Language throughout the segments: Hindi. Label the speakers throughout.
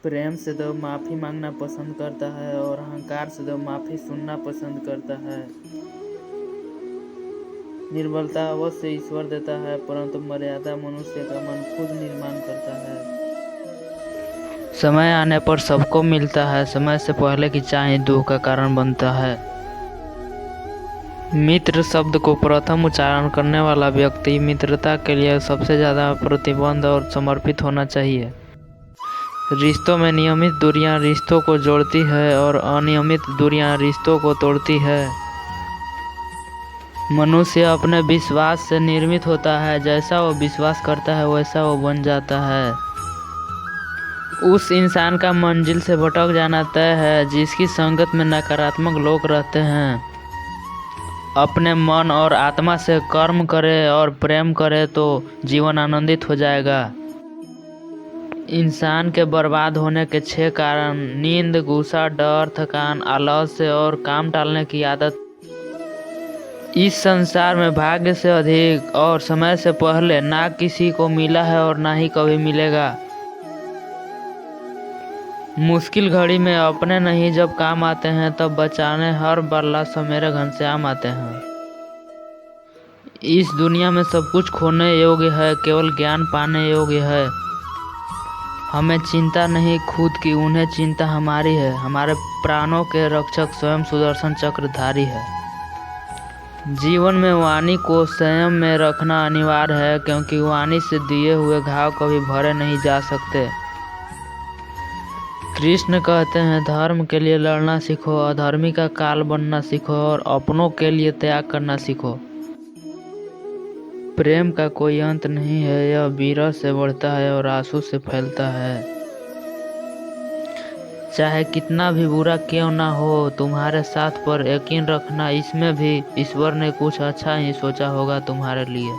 Speaker 1: प्रेम से तो माफ़ी मांगना पसंद करता है और अहंकार से तो माफ़ी सुनना पसंद करता है। निर्बलता अवश्य ईश्वर देता है, परंतु मर्यादा मनुष्य का मन खुद निर्माण करता है। समय आने पर सबको मिलता है, समय से पहले की चाह दुख का कारण बनता है। मित्र शब्द को प्रथम उच्चारण करने वाला व्यक्ति मित्रता के लिए सबसे ज़्यादा प्रतिबद्ध और समर्पित होना चाहिए। रिश्तों में नियमित दूरियां रिश्तों को जोड़ती है और अनियमित दूरियां रिश्तों को तोड़ती है। मनुष्य अपने विश्वास से निर्मित होता है, जैसा वो विश्वास करता है वैसा वो बन जाता है। उस इंसान का मंजिल से भटक जाना तय है जिसकी संगत में नकारात्मक लोग रहते हैं। अपने मन और आत्मा से कर्म करे और प्रेम करे तो जीवन आनंदित हो जाएगा। इंसान के बर्बाद होने के 6 कारण: नींद, गुस्सा, डर, थकान, आलस्य और काम टालने की आदत। इस संसार में भाग्य से अधिक और समय से पहले ना किसी को मिला है और ना ही कभी मिलेगा। मुश्किल घड़ी में अपने नहीं जब काम आते हैं तब बचाने हर बल्ला समेरे घनश्याम आते हैं। इस दुनिया में सब कुछ खोने योग्य है, केवल ज्ञान पाने योग्य है। हमें चिंता नहीं खुद की, उन्हें चिंता हमारी है। हमारे प्राणों के रक्षक स्वयं सुदर्शन चक्रधारी है। जीवन में वाणी को संयम में रखना अनिवार्य है, क्योंकि वाणी से दिए हुए घाव कभी भरे नहीं जा सकते। कृष्ण कहते हैं, धर्म के लिए लड़ना सीखो, अधर्मी का काल बनना सीखो और अपनों के लिए त्याग करना सीखो। प्रेम का कोई अंत नहीं है, यह विरह से बढ़ता है और आंसू से फैलता है। चाहे कितना भी बुरा क्यों ना हो, तुम्हारे साथ पर यकीन रखना, इसमें भी ईश्वर ने कुछ अच्छा ही सोचा होगा तुम्हारे लिए।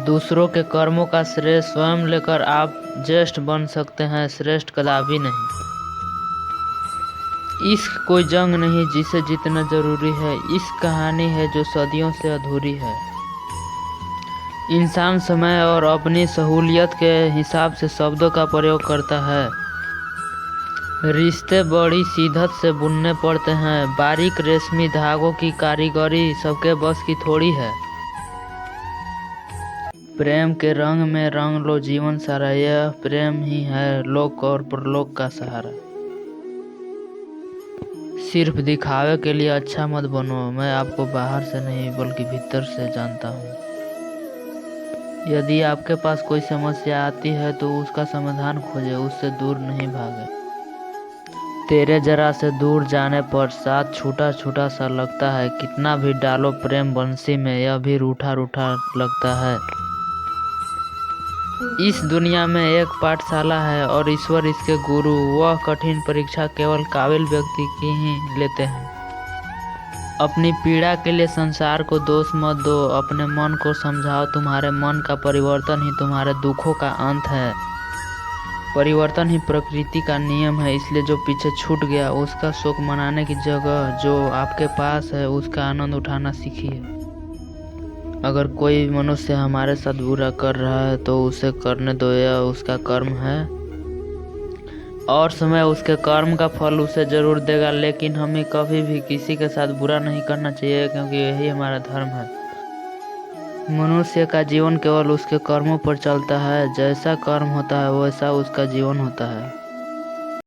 Speaker 1: दूसरों के कर्मों का श्रेय स्वयं लेकर आप ज्येष्ठ बन सकते हैं, श्रेष्ठ कदापि नहीं। इश्क कोई जंग नहीं जिसे जीतना जरूरी है, इश्क कहानी है जो सदियों से अधूरी है। इंसान समय और अपनी सहूलियत के हिसाब से शब्दों का प्रयोग करता है। रिश्ते बड़ी शिद्दत से बुनने पड़ते हैं, बारीक रेशमी धागों की कारीगरी सबके बस की थोड़ी है। प्रेम के रंग में रंग लो जीवन सारा, यह प्रेम ही है लोक और परलोक का सहारा। सिर्फ दिखावे के लिए अच्छा मत बनो, मैं आपको बाहर से नहीं बल्कि भीतर से जानता हूँ। यदि आपके पास कोई समस्या आती है तो उसका समाधान खोजे, उससे दूर नहीं भागे। तेरे जरा से दूर जाने पर साथ छूटा छूटा सा लगता है, कितना भी डालो प्रेम बंसी में यह भी रूठा रूठा लगता है। इस दुनिया में एक पाठशाला है और ईश्वर इसके गुरु, वह कठिन परीक्षा केवल काबिल व्यक्ति की ही लेते हैं। अपनी पीड़ा के लिए संसार को दोष मत दो, अपने मन को समझाओ, तुम्हारे मन का परिवर्तन ही तुम्हारे दुखों का अंत है। परिवर्तन ही प्रकृति का नियम है, इसलिए जो पीछे छूट गया उसका शोक मनाने की जगह जो आपके पास है उसका आनंद उठाना सीखिए। अगर कोई मनुष्य हमारे साथ बुरा कर रहा है तो उसे करने दो, यह उसका कर्म है और समय उसके कर्म का फल उसे जरूर देगा। लेकिन हमें कभी भी किसी के साथ बुरा नहीं करना चाहिए, क्योंकि यही हमारा धर्म है। मनुष्य का जीवन केवल उसके कर्मों पर चलता है, जैसा कर्म होता है वैसा उसका जीवन होता है।